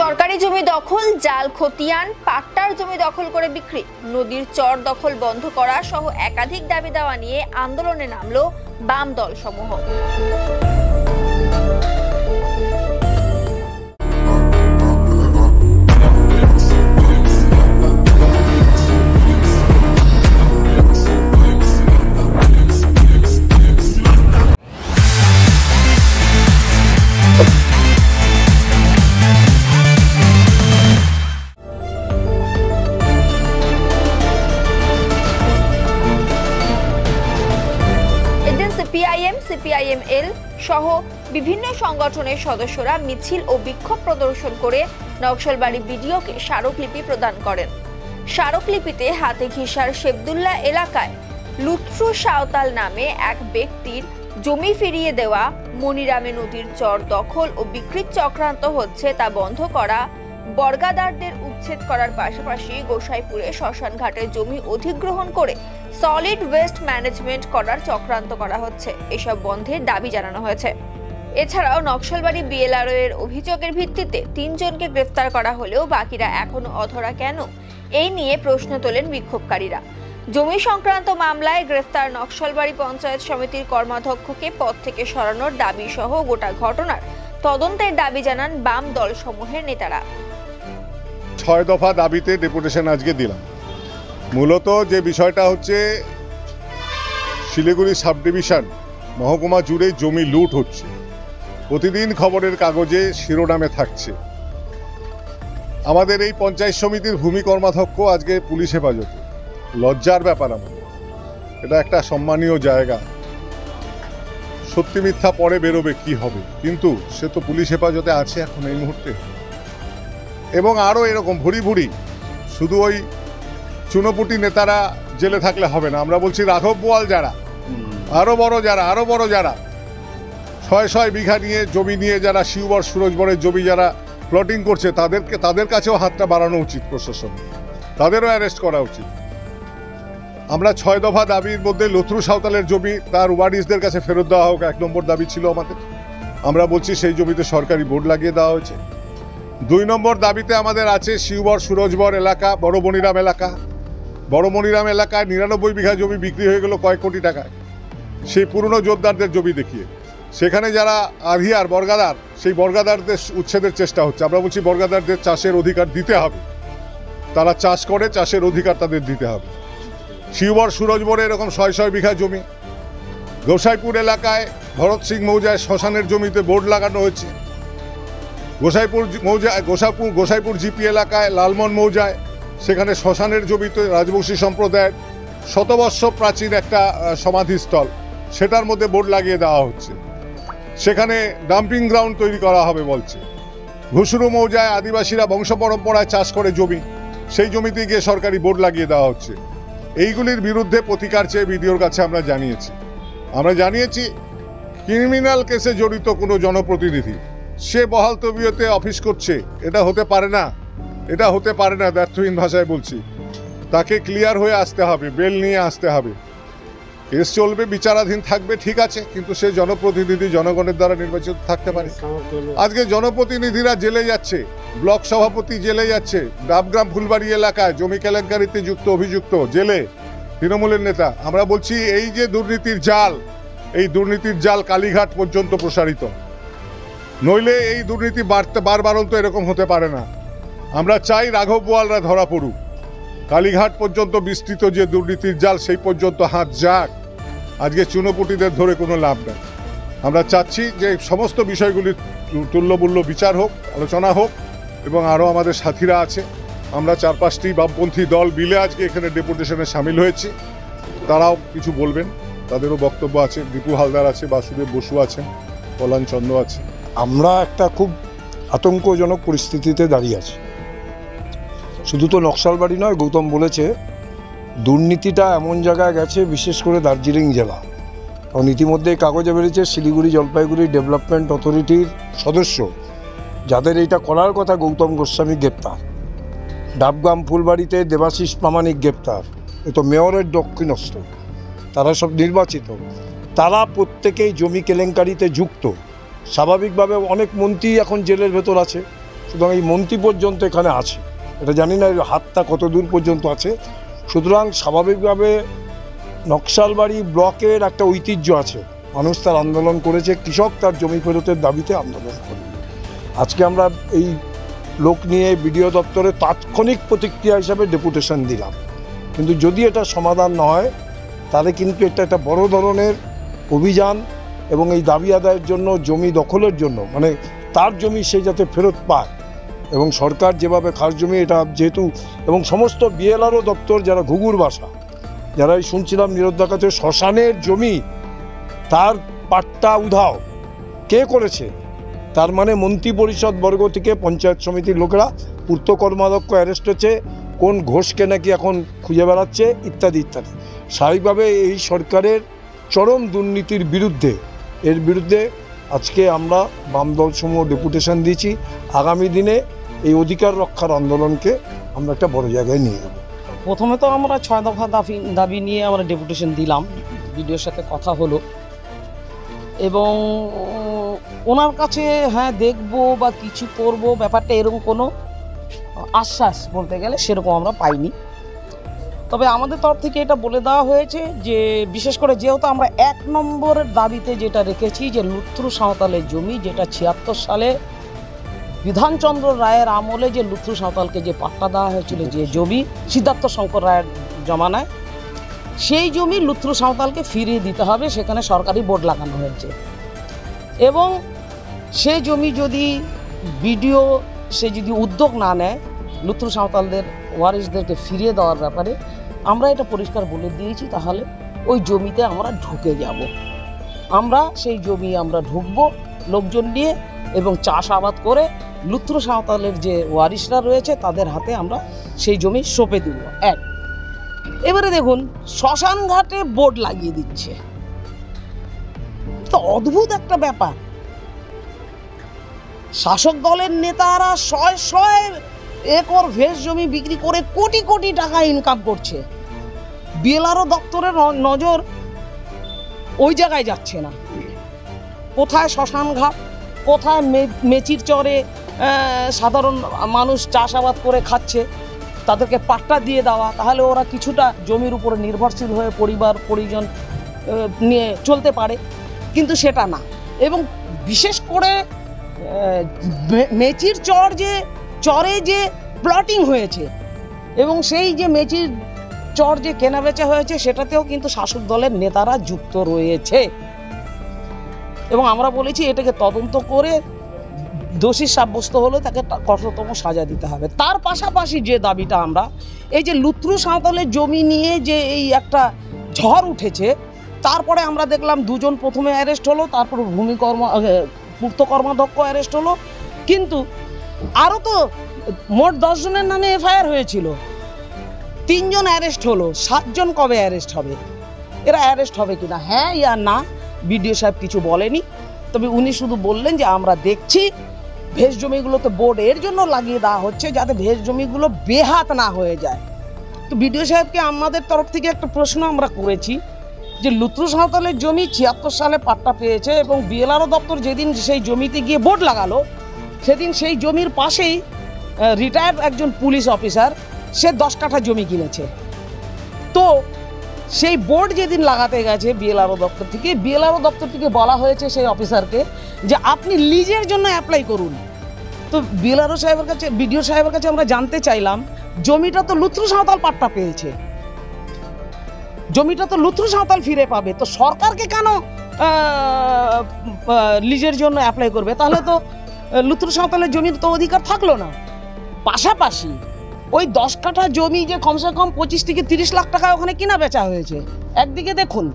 সরকারি জমি দখল, জাল খতিয়ান, পাট্টার জমি দখল করে বিক্রি, নদীর চর দখল বন্ধ করা সহ একাধিক দাবি দেওয়া নিয়ে আন্দোলনে নামল বাম দল সমূহ। সিপিআইএম-সিপিআইএম-এল সহ বিভিন্ন সংগঠনের সদস্যরা মিছিল ও বিক্ষোভ প্রদর্শন করে নকশালবাড়ি বিডিওকে স্মারকলিপি প্রদান করেন। স্মারকলিপিতে হাতে ঘিসার শেবদুল্লাহ এলাকায় লুৎফু সাঁওতাল নামে এক ব্যক্তির জমি ফিরিয়ে দেওয়া, মনিরামে নদীর চর দখল ও বিক্রির চক্রান্ত হচ্ছে তা বন্ধ করা, বর্গাদারদের উচ্ছেদ করার পাশাপাশি গোসাইপুরে শ্মশান ঘাটের জমি অধিগ্রহণ করে সলিড ওয়েস্ট ম্যানেজমেন্ট করার চক্রান্ত করা হচ্ছে, এসব বন্ধের দাবি জানানো হয়েছে। এছাড়াও নকশালবাড়ি বিএলআরও এর অভিযোগের ভিত্তিতে ৩ জনকে গ্রেফতার করা হলেও বাকিরা এখনো অধরা কেন, এই নিয়ে প্রশ্ন তোলেন বিক্ষোভকারীরা। জমি সংক্রান্ত মামলায় গ্রেফতার নকশালবাড়ি পঞ্চায়েত সমিতির কর্মাধ্যক্ষকে পদ থেকে সরানোর দাবি সহ গোটা ঘটনার তদন্তের দাবি জানান বাম দল সমূহের নেতারা। ৬ দফা দাবিতে ডেপুটেশন আজকে দিলাম। মূলত যে বিষয়টা হচ্ছে, শিলিগুড়ি সাব ডিভিশন মহকুমা জুড়ে জমি লুট হচ্ছে, প্রতিদিন খবরের কাগজে শিরোনামে থাকছে। আমাদের এই পঞ্চায়েত সমিতির ভূমি কর্মাধ্যক্ষ আজকে পুলিশ হেফাজতে, লজ্জার ব্যাপার। আমাদের এটা একটা সম্মানীয় জায়গা, সত্যি মিথ্যা পরে বেরোবে কি হবে, কিন্তু সে তো পুলিশ হেফাজতে আছে এখন এই মুহূর্তে। এবং আরও এরকম ভুরি ভুরি, শুধু ওই চুনোপুটি নেতারা জেলে থাকলে হবে না। আমরা বলছি রাঘব বোয়াল যারা, আরও বড় যারা ৬০০ বিঘা নিয়ে জমি নিয়ে যারা শিউবর সুরজবরের জমি যারা প্লটিং করছে, তাদের কাছেও হাতটা বাড়ানো উচিত প্রশাসন, তাদেরও অ্যারেস্ট করা উচিত। আমরা ৬ দফা দাবির মধ্যে লুৎফু সাঁওতালের জমি তার ওয়ারিসদের কাছে ফেরত দেওয়া হোক ১ নম্বর দাবি ছিল আমাদের। আমরা বলছি সেই জমিতে সরকারি বোর্ড লাগিয়ে দেওয়া হয়েছে। ২ নম্বর দাবিতে আমাদের আছে শিউবর সুরজবর এলাকা, বড় মনিরাম এলাকা। বড় মনিরাম এলাকায় ৯৯ বিঘা জমি বিক্রি হয়ে গেল কয়েক কোটি টাকায়, সেই পুরনো জোরদারদের জমি দেখিয়ে। সেখানে যারা আধিয়ার বর্গাদার, সেই বর্গাদারদের উচ্ছেদের চেষ্টা হচ্ছে। আমরা বলছি বর্গাদারদের চাষের অধিকার দিতে হবে, তারা চাষ করে, চাষের অধিকার তাদের দিতে হবে। শিউবর সুরজবরে এরকম ৬০০ বিঘা জমি। গোসাইপুর এলাকায় ভরত সিং মৌজায় শ্মশানের জমিতে বোর্ড লাগানো হয়েছে। গোসাইপুর জিপি এলাকায় লালমন মৌজায়, সেখানে শ্মশানের জমিতে রাজবংশী সম্প্রদায়ের শতবর্ষ প্রাচীন একটা সমাধিস্থল, সেটার মধ্যে বোর্ড লাগিয়ে দেওয়া হচ্ছে। সেখানে ডাম্পিং গ্রাউন্ড তৈরি করা হবে বলছে। ঘুষুরু মৌজায় আদিবাসীরা বংশ পরম্পরায় চাষ করে জমি, সেই জমিতে গিয়ে সরকারি বোর্ড লাগিয়ে দেওয়া হচ্ছে। এইগুলির বিরুদ্ধে প্রতিকার চেয়ে বিডিওর কাছে আমরা জানিয়েছি ক্রিমিনাল কেসে জড়িত কোনো জনপ্রতিনিধি সে বহাল তবিয়তে অফিস করছে, এটা হতে পারে না, ব্যর্থহীন ভাষায় বলছি। তাকে ক্লিয়ার হয়ে আসতে হবে, বেল নিয়ে আসতে হবে। কেস চলবে, বিচারাধীন থাকবে, ঠিক আছে, কিন্তু সে জনপ্রতিনিধি জনগণের দ্বারা নির্বাচিত থাকতে পারে। আজকে জনপ্রতিনিধিরা জেলে যাচ্ছে, ব্লক সভাপতি জেলে যাচ্ছে, ডাবগ্রাম ফুলবাড়ি এলাকায় জমি কেলেঙ্কারিতে অভিযুক্ত জেলে তৃণমূলের নেতা। আমরা বলছি এই যে দুর্নীতির জাল কালীঘাট পর্যন্ত প্রসারিত, নইলে এই দুর্নীতি বারবারন্ত এরকম হতে পারে না। আমরা চাই রাঘব বোয়ালরা ধরা পড়ুক, কালীঘাট পর্যন্ত বিস্তৃত যে দুর্নীতির জাল সেই পর্যন্ত হাত যাক। আজকে চুনোপুটিদের ধরে কোনো লাভ নেই। আমরা চাচ্ছি যে সমস্ত বিষয়গুলির তুল্যমূল্য বিচার হোক, আলোচনা হোক, এবং আরও আমাদের সাথীরা আছে। আমরা ৪-৫টি বামপন্থী দল মিলে আজকে এখানে ডেপুটেশনে সামিল হয়েছি। তারাও কিছু বলবেন, তাদেরও বক্তব্য আছে। দীপু হালদার আছে, বাসুদেব বসু আছেন, কল্যাণ চন্দ্র আছে। আমরা একটা খুব আতঙ্কজনক পরিস্থিতিতে দাঁড়িয়ে আছি। শুধু তো নকশালবাড়ি নয়, গৌতম বলেছে দুর্নীতিটা এমন জায়গায় গেছে, বিশেষ করে দার্জিলিং জেলা। কারণ ইতিমধ্যে কাগজে বেরিয়েছে শিলিগুড়ি জলপাইগুড়ি ডেভেলপমেন্ট অথরিটির সদস্য যাদের এইটা করার কথা, গৌতম গোস্বামী গ্রেপ্তার। ডাবগ্রাম ফুলবাড়িতে দেবাশিস প্রামাণিক গ্রেপ্তার, এ তো মেয়রের দক্ষিণস্থ, তারা সব নির্বাচিত। তারা প্রত্যেকেই জমি কেলেঙ্কারিতে যুক্ত। স্বাভাবিকভাবে অনেক মন্ত্রী এখন জেলের ভেতর আছে, সুতরাং এই মন্ত্রী পর্যন্ত এখানে আছে, এটা জানি না এর হাতটা কত দূর পর্যন্ত আছে। সুতরাং স্বাভাবিকভাবে নকশালবাড়ি ব্লকের একটা ঐতিহ্য আছে, মানুষ তার আন্দোলন করেছে, কৃষক তার জমি ফেরতের দাবিতে আন্দোলন করে। আজকে আমরা এই লোক নিয়ে বিডিও দপ্তরে তাৎক্ষণিক প্রতিক্রিয়া হিসাবে ডেপুটেশন দিলাম, কিন্তু যদি এটা সমাধান না হয় তাহলে কিন্তু এটা একটা বড় ধরনের অভিযান এবং এই দাবি আদায়ের জন্য, জমি দখলের জন্য, মানে তার জমি সে যাতে ফেরত পায় এবং সরকার যেভাবে খাস জমি এটা যেহেতু, এবং সমস্ত বিএলআরও দপ্তর যারা ঘুঘুর বাসা, যারা এই শুনছিলাম নিরুদ্ধার কাছে শ্মশানের জমি তার পাট্টা উধাও কে করেছে, তার মানে মন্ত্রী পরিষদ বর্গ থেকে পঞ্চায়েত সমিতির লোকেরা, পূর্ত কর্মাধ্যক্ষ অ্যারেস্ট হচ্ছে, কোন ঘোষকে নাকি এখন খুঁজে বেড়াচ্ছে, ইত্যাদি ইত্যাদি। স্বাভাবিকভাবে এই সরকারের চরম দুর্নীতির বিরুদ্ধে, এর বিরুদ্ধে আজকে আমরা বাম দলসমূহ ডেপুটেশন দিয়েছি। আগামী দিনে এই অধিকার রক্ষার আন্দোলনকে আমরা একটা বড় জায়গায় নিয়ে যাব। প্রথমে তো আমরা 6 দফা দাবি নিয়ে আমরা ডেপুটেশন দিলাম, বিডিওর সাথে কথা হলো এবং ওনার কাছে হ্যাঁ দেখবো বা কিছু করব ব্যাপারটা এরকম কোনো আশ্বাস বলতে গেলে সেরকম আমরা পাইনি। তবে আমাদের তরফ থেকে এটা বলে দেওয়া হয়েছে যে বিশেষ করে যেহেতু আমরা 1 নম্বরের দাবিতে যেটা রেখেছি যে লুত্রু সাঁওতালের জমি, যেটা 76 সালে বিধানচন্দ্র রায়ের আমলে যে লুত্রু সাঁওতালকে যে পাট্টা দেওয়া হয়েছিল, যে জমি সিদ্ধার্থ শঙ্কর রায়ের জমানায়, সেই জমি লুত্রু সাঁওতালকে ফিরিয়ে দিতে হবে, সেখানে সরকারি বোর্ড লাগানো হয়েছে। এবং সে জমি যদি বিডিও সে যদি উদ্যোগ না নেয় লুত্রু সাঁওতালদের ওয়ারিশদেরকে ফিরিয়ে দেওয়ার ব্যাপারে, আমরা এটা পরিষ্কার বলে দিয়েছি, তাহলে ওই জমিতে আমরা ঢুকে যাব। আমরা সেই জমি আমরা ঢুকবো লোকজন নিয়ে এবং চাষাবাদ করে লুত্রু সাঁওতালের যে ওয়ারিশরা রয়েছে তাদের হাতে আমরা সেই জমি সঁপে দেব। এক, এবারে দেখুন শ্মশান ঘাটে বোর্ড লাগিয়ে দিচ্ছে, তো অদ্ভুত একটা ব্যাপার। শাসক দলের নেতারা 100 একর ভেষ জমি বিক্রি করে কোটি কোটি টাকা ইনকাম করছে, বিএলআরও দপ্তরের নজর ওই জায়গায় যাচ্ছে না। কোথায় শ্মশান ঘাট, কোথায় মেচির চরে সাধারণ মানুষ চাষাবাদ করে খাচ্ছে, তাদেরকে পাট্টা দিয়ে দেওয়া, তাহলে ওরা কিছুটা জমির উপরে নির্ভরশীল হয়ে পরিবার পরিজন নিয়ে চলতে পারে, কিন্তু সেটা না। এবং বিশেষ করে মেচির চরে যে প্লটিং হয়েছে এবং সেই যে মেচির চর যে কেনাবেচা হয়েছে সেটাতেও কিন্তু শাসক দলের নেতারা যুক্ত রয়েছে। এবং আমরা বলেছি এটাকে তদন্ত করে দোষী সাব্যস্ত হলে তাকে কঠোরতম সাজা দিতে হবে। তার পাশাপাশি যে দাবিটা আমরা, এই যে লুত্রু সাঁওতালের জমি নিয়ে যে এই একটা ঝড় উঠেছে, তারপরে আমরা দেখলাম 2 জন প্রথমে অ্যারেস্ট হলো, তারপর পূর্ত কর্মাধ্যক্ষ অ্যারেস্ট হলো, কিন্তু আরও তো মোট 10 জনের নামে এফআইআর হয়েছিল, 3 জন অ্যারেস্ট হলো, 7 জন কবে অ্যারেস্ট হবে? এরা অ্যারেস্ট হবে কিনা হ্যাঁ ইয়া না বিডিও সাহেব কিছু বলেনি, তবে উনি শুধু বললেন যে আমরা দেখছি ভেষ জমিগুলোতে বোর্ড এর জন্য লাগিয়ে দেওয়া হচ্ছে যাতে ভেষ জমিগুলো বেহাত না হয়ে যায়। তো বিডিও সাহেবকে আমাদের তরফ থেকে একটা প্রশ্ন আমরা করেছি যে লুত্রু সাঁওতালের জমি 76 সালে পাট্টা পেয়েছে এবং বিএলআরও দপ্তর যেদিন সেই জমিতে গিয়ে বোর্ড লাগালো, সেদিন সেই জমির পাশেই রিটায়ার্ড একজন পুলিশ অফিসার সে 10 কাঠা জমি কিনেছে। তো সেই বোর্ড যেদিন লাগাতে গেছে বিএলআরও দপ্তর থেকে বলা হয়েছে সেই অফিসারকে যে আপনি লিজের জন্য অ্যাপ্লাই করুন। তো বিএলআরও সাহেবের কাছে, বিডিও সাহেবের কাছে আমরা জানতে চাইলাম জমিটা তো লুত্রু সাঁওতাল পাট্টা পেয়েছে, জমিটা তো লুত্রু সাঁওতাল ফিরে পাবে, তো সরকারকে কেন লিজের জন্য অ্যাপ্লাই করবে? তাহলে তো লুত্রু সাঁওতালের জমির তো অধিকার থাকলো না। পাশাপাশি ওই 10 কাঠা জমি যে কমসে কম 25 থেকে 30 লাখ টাকা ওখানে কিনা বেচা হয়েছে। একদিকে দেখুন,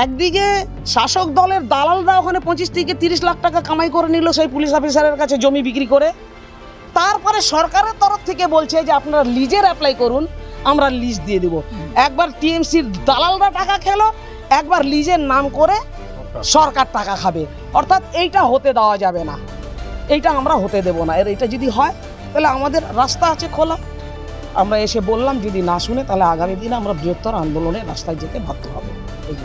একদিকে শাসক দলের দালালরা ওখানে 25 থেকে 30 লাখ টাকা কামাই করে নিল সেই পুলিশ অফিসারের কাছে জমি বিক্রি করে, তারপরে সরকারের তরফ থেকে বলছে যে আপনারা লিজের অ্যাপ্লাই করুন, আমরা লিজ দিয়ে দেব। একবার টিএমসির দালালরা টাকা খেলো, একবার লিজের নাম করে সরকার টাকা খাবে। অর্থাৎ এইটা হতে দেওয়া যাবে না, এইটা আমরা হতে দেব না। এইটা যদি হয় তাহলে আমাদের রাস্তা আছে খোলা। আমরা এসে বললাম, যদি না শুনে তাহলে আগামী দিনে আমরা বৃহত্তর আন্দোলনের রাস্তায় যেতে বাধ্য হবে। এই